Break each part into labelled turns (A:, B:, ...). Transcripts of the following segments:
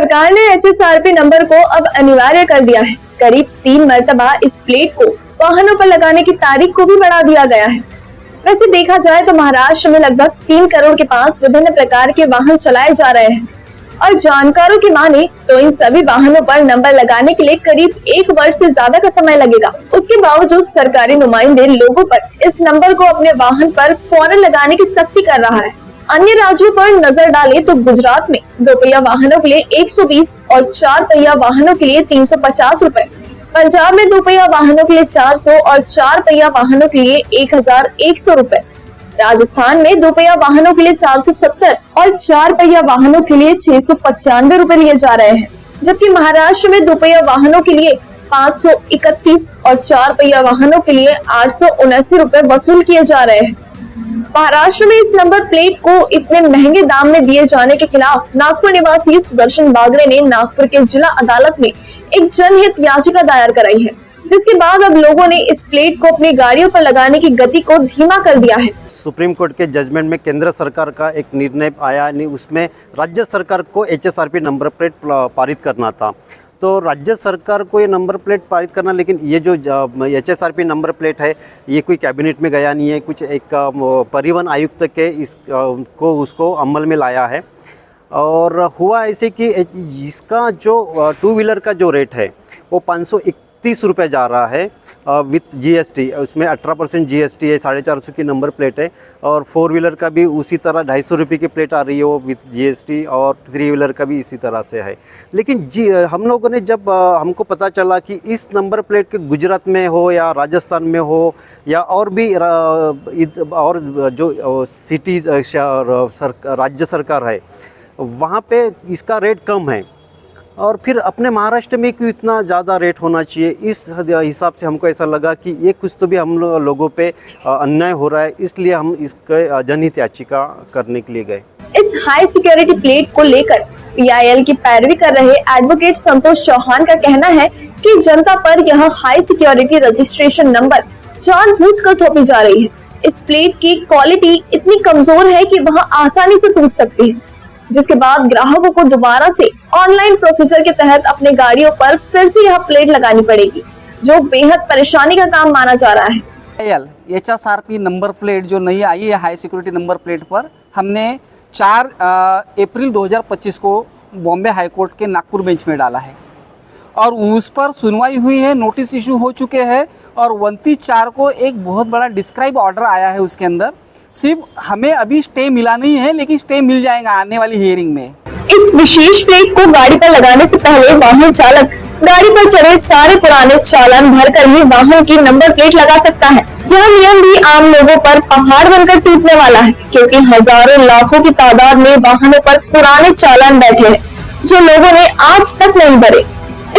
A: सरकार ने HSRP number को अब अनिवार्य कर दिया है। करीब 3 मर्तबा इस प्लेट को वाहनों पर लगाने की तारीख को भी बढ़ा दिया गया है। वैसे देखा जाए तो महाराष्ट्र में लगभग 3 करोड़ के पास विभिन्न प्रकार के वाहन चलाए जा रहे हैं और जानकारों की माने तो इन सभी वाहनों पर नंबर लगाने के लिए करीब 1 वर्ष से ज्यादा का समय लगेगा। उसके बावजूद सरकारी नुमाइंदे लोगों पर इस नंबर को अपने वाहन पर फौरन लगाने की सख्ती कर रहा है। अन्य राज्यों पर नजर डालें तो गुजरात में 2 पहिया वाहनों के लिए 120 और 4 पहिया वाहनों के लिए 350 रुपए, पंजाब में 2 पहिया वाहनों के लिए 400 और 4 पहिया वाहनों के लिए 1100 रुपए, राजस्थान में 2 पहिया वाहनों के लिए 470 और 4 पहिया वाहनों के लिए 695 रुपए लिए जा रहे हैं, जबकि महाराष्ट्र में 2 पहिया वाहनों के लिए 531 और 4 पहिया वाहनों के लिए 879 रुपए वसूल किए जा रहे हैं। महाराष्ट्र में इस नंबर प्लेट को इतने महंगे दाम में दिए जाने के खिलाफ नागपुर निवासी सुदर्शन बागड़े ने नागपुर के जिला अदालत में एक जनहित याचिका दायर कराई है, जिसके बाद अब लोगों ने इस प्लेट को अपनी गाड़ियों पर लगाने की गति को धीमा कर दिया है।
B: सुप्रीम कोर्ट के जजमेंट में केंद्र सरकार का एक निर्णय आया, उसमें राज्य सरकार को HSRP नंबर प्लेट पारित करना था। तो राज्य सरकार को ये नंबर प्लेट पारित करना, लेकिन ये जो HSRP नंबर प्लेट है ये कोई कैबिनेट में गया नहीं है, कुछ एक परिवहन आयुक्त के उसको अमल में लाया है। और हुआ ऐसे कि इसका जो 2 व्हीलर का जो रेट है वो 531 रुपये जा रहा है विथ GST, उसमें 18% GST है, 450 की नंबर प्लेट है। और 4 व्हीलर का भी उसी तरह 250 रुपये की प्लेट आ रही है वो विथ GST, और 3 व्हीलर का भी इसी तरह से है। लेकिन हम लोगों ने जब हमको पता चला कि इस नंबर प्लेट के गुजरात में हो या राजस्थान में हो या और भी और जो सिटीज़ राज्य सरकार है वहाँ पे इसका रेट कम है, और फिर अपने महाराष्ट्र में क्यों इतना ज़्यादा रेट होना चाहिए, इस हिसाब से हमको ऐसा लगा कि ये कुछ तो भी हम लोगों पे अन्याय हो रहा है, इसलिए हम इसके जनहित याचिका करने के लिए गए।
A: इस हाई सिक्योरिटी प्लेट को लेकर PIL की पैरवी कर रहे एडवोकेट संतोष चौहान का कहना है कि जनता पर यह हाई सिक्योरिटी रजिस्ट्रेशन नंबर जानबूझकर थोपी जा रही है। इस प्लेट की क्वालिटी इतनी कमजोर है कि वह आसानी से टूट सकती है, जिसके बाद ग्राहकों को दोबारा से ऑनलाइन प्रोसीजर के तहत अपने गाड़ियों पर फिर से यह प्लेट लगानी पड़ेगी, जो बेहद परेशानी का काम माना जा रहा है।
C: HSRP नंबर प्लेट जो नई आई है हाई सिक्योरिटी नंबर प्लेट पर, हमने 4 अप्रैल 2025 को बॉम्बे हाई कोर्ट के नागपुर बेंच में डाला है और उस पर सुनवाई हुई है, नोटिस इशू हो चुके हैं और 29/4 को एक बहुत बड़ा डिस्क्राइब ऑर्डर आया है। उसके अंदर सिर्फ हमें अभी स्टे मिला नहीं है, लेकिन स्टे मिल जाएगा आने वाली हियरिंग में।
A: इस विशेष प्लेट को गाड़ी पर लगाने से पहले वाहन चालक गाड़ी पर चढ़े सारे पुराने चालान भरकर ही वाहन की नंबर प्लेट लगा सकता है। यह नियम भी आम लोगों पर पहाड़ बनकर टूटने वाला है, क्योंकि हजारों लाखों की तादाद में वाहनों पर पुराने चालान बैठे हैं जो लोगों ने आज तक नहीं भरे।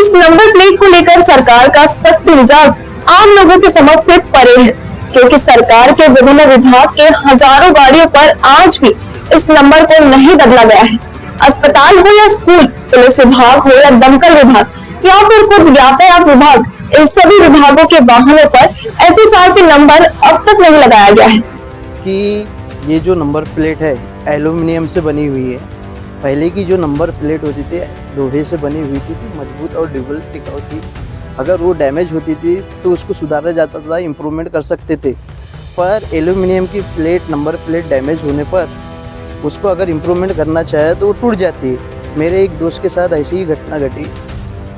A: इस नंबर प्लेट को लेकर सरकार का सख्त मिजाज आम लोगों के समझ से परे है, क्योंकि सरकार के विभिन्न विभाग के हजारों गाड़ियों पर आज भी इस नंबर को नहीं बदला गया है। अस्पताल हो या स्कूल, पुलिस विभाग हो या दमकल विभाग या फिर खुद यातायात विभाग, इन सभी विभागों के वाहनों पर HSRP नंबर अब तक नहीं लगाया गया है।
D: कि ये जो नंबर प्लेट है एल्यूमिनियम से बनी हुई है। पहले की जो नंबर प्लेट होती थी लोहे से बनी हुई थी, मजबूत और डबल टिकाऊ थी। अगर वो डैमेज होती थी तो उसको सुधारा जाता था, इम्प्रूवमेंट कर सकते थे। पर एल्यूमिनियम की प्लेट नंबर प्लेट डैमेज होने पर उसको अगर इम्प्रूवमेंट करना चाहे तो वो टूट जाती है। मेरे एक दोस्त के साथ ऐसी ही घटना घटी।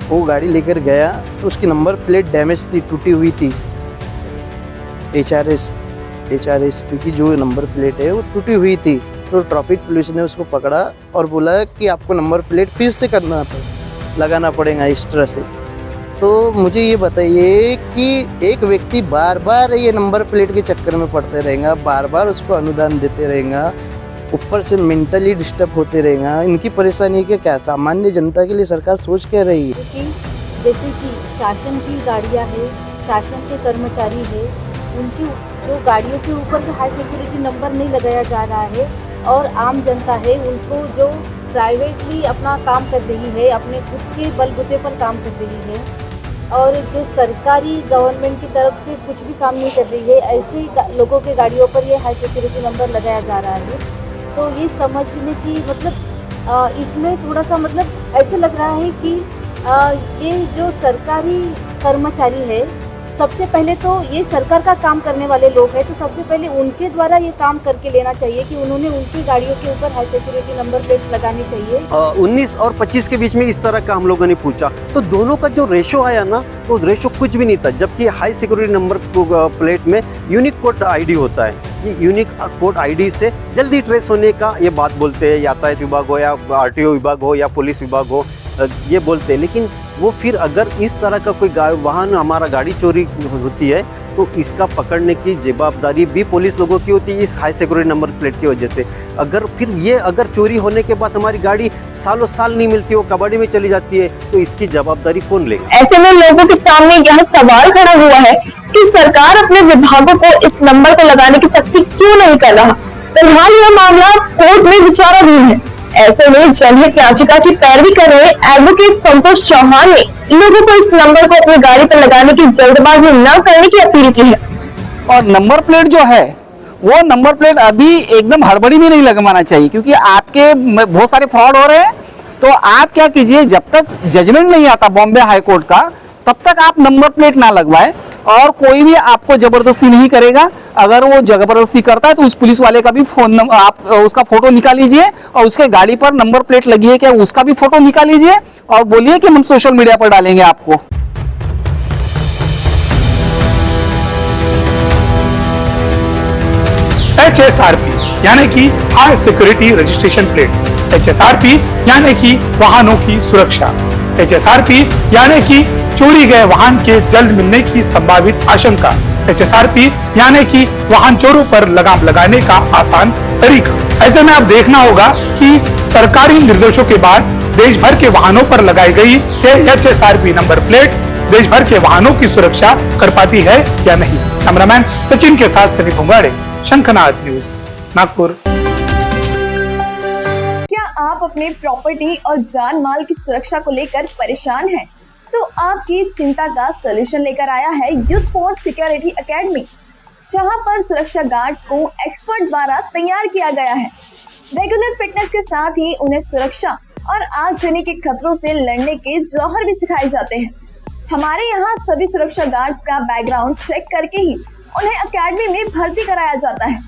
D: वो गाड़ी लेकर गया तो उसकी नंबर प्लेट डैमेज थी, टूटी हुई थी। HRSP की जो नंबर प्लेट है वो टूटी हुई थी। तो ट्रैफिक पुलिस ने उसको पकड़ा और बोला कि आपको नंबर प्लेट फिर से लगाना पड़ेगा इस तरह से। तो मुझे ये बताइए कि एक व्यक्ति बार बार ये नंबर प्लेट के चक्कर में पड़ते रहेगा, बार बार उसको अनुदान देते रहेगा, ऊपर से मेंटली डिस्टर्ब होते रहेगा। इनकी परेशानी के क्या सामान्य जनता के लिए सरकार सोच क्या रही है?
E: कि जैसे कि शासन की गाड़ियां हैं, शासन के कर्मचारी है, उनकी जो गाड़ियों के ऊपर के हाई सिक्योरिटी नंबर नहीं लगाया जा रहा है और आम जनता है उनको जो प्राइवेटली अपना काम कर रही है, अपने खुद के बलबूते पर काम कर रही है और जो सरकारी गवर्नमेंट की तरफ से कुछ भी काम नहीं कर रही है, ऐसे लोगों के गाड़ियों पर ये हाई सिक्योरिटी नंबर लगाया जा रहा है। तो ये समझने की मतलब इसमें थोड़ा सा मतलब ऐसे लग रहा है कि ये जो सरकारी कर्मचारी है, सबसे पहले तो ये सरकार का काम करने वाले लोग हैं, तो सबसे पहले उनके द्वारा ये काम करके लेना चाहिए कि उन्होंने उनकी गाड़ियों के ऊपर हाई सिक्योरिटी नंबर प्लेट्स लगानी चाहिए।
B: 19 और 25 के बीच में इस तरह का हम लोगों ने पूछा, तो दोनों का जो रेशो आया ना, वो रेशो कुछ भी नहीं था। जबकि हाई सिक्योरिटी नंबर प्लेट में यूनिक कोड आईडी होता है, ये यूनिक कोड आईडी से जल्दी ट्रेस होने का ये बात बोलते हैं, यातायात विभाग हो या आरटीओ विभाग हो या पुलिस विभाग हो, ये बोलते हैं। लेकिन वो फिर अगर इस तरह का कोई वाहन हमारा गाड़ी चोरी होती है तो इसका पकड़ने की जवाबदारी भी पुलिस लोगों की होती है इस हाई सिक्योरिटी नंबर प्लेट की वजह से। अगर फिर ये अगर चोरी होने के बाद हमारी गाड़ी सालों साल नहीं मिलती, वो कबाड़ी में चली जाती है, तो इसकी जवाबदारी कौन लेगा?
A: ऐसे में लोगों के सामने यह सवाल खड़ा हुआ है कि सरकार अपने विभागों को इस नंबर को लगाने की सख्ती क्यों नहीं कर रहा। फिलहाल यह मामला कोर्ट में विचाराधीन है। ऐसे में जनहित याचिका की पैरवी कर रहे एडवोकेट संतोष चौहान ने लोगों को इस नंबर को अपनी गाड़ी पर लगाने की जल्दबाजी न करने की अपील की है।
C: और नंबर प्लेट जो है वो नंबर प्लेट अभी एकदम हड़बड़ी में नहीं लगवाना चाहिए, क्योंकि आपके बहुत सारे फ्रॉड हो रहे हैं। तो आप क्या कीजिए, जब तक जजमेंट नहीं आता बॉम्बे हाई कोर्ट का, तब तक आप नंबर प्लेट ना लगवाएं, और कोई भी आपको जबरदस्ती नहीं करेगा। अगर वो जबरदस्ती करता है तो उस पुलिस वाले का भी फोन आप उसका फोटो निकाल लीजिए और उसके गाड़ी पर नंबर प्लेट लगी है क्या उसका भी फोटो निकाल लीजिए और बोलिए कि हम सोशल मीडिया पर डालेंगे आपको।
F: HSRP यानी कि high security registration plate, HSRP यानी कि वाहनों की सुरक्षा, HSRP यानी कि चोरी गए वाहन के जल्द मिलने की संभावित आशंका, HSRP यानी कि वाहन चोरों पर लगाम लगाने का आसान तरीका। ऐसे में अब देखना होगा कि सरकारी निर्देशों के बाद देश भर के वाहनों पर लगाई गई HSRP नंबर प्लेट देश भर के वाहनों की सुरक्षा कर पाती है या नहीं। कैमरामैन सचिन के साथ सनी भोंगाड़े, शंखनाद न्यूज, नागपुर।
A: क्या आप अपने प्रॉपर्टी और जान माल की सुरक्षा को लेकर परेशान हैं? तो आपकी चिंता का सलूशन लेकर आया है यूथ फोर्स सिक्योरिटी एकेडमी, जहां पर सुरक्षा गार्ड्स को एक्सपर्ट द्वारा तैयार किया गया है। रेगुलर फिटनेस के साथ ही उन्हें सुरक्षा और आगजनी के खतरों से लड़ने के जौहर भी सिखाए जाते हैं। हमारे यहाँ सभी सुरक्षा गार्ड्स का बैकग्राउंड चेक करके ही उन्हें एकेडमी में भर्ती कराया जाता है।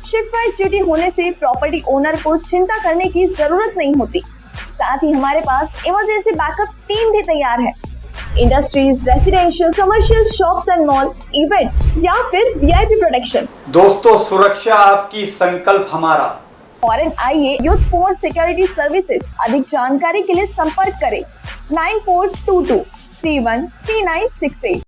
A: शिफ्ट वाइज ड्यूटी होने से प्रॉपर्टी ओनर को चिंता करने की जरूरत नहीं होती। साथ ही हमारे पास इमरजेंसी बैकअप टीम भी तैयार है। Industries, residential, commercial, shops and mall, event या फिर VIP प्रोटेक्शन।
G: दोस्तों, सुरक्षा आपकी, संकल्प हमारा।
A: फॉरेन आइए यूथ फोर्स सिक्योरिटी सर्विसेज। अधिक जानकारी के लिए संपर्क करें 9422 313968।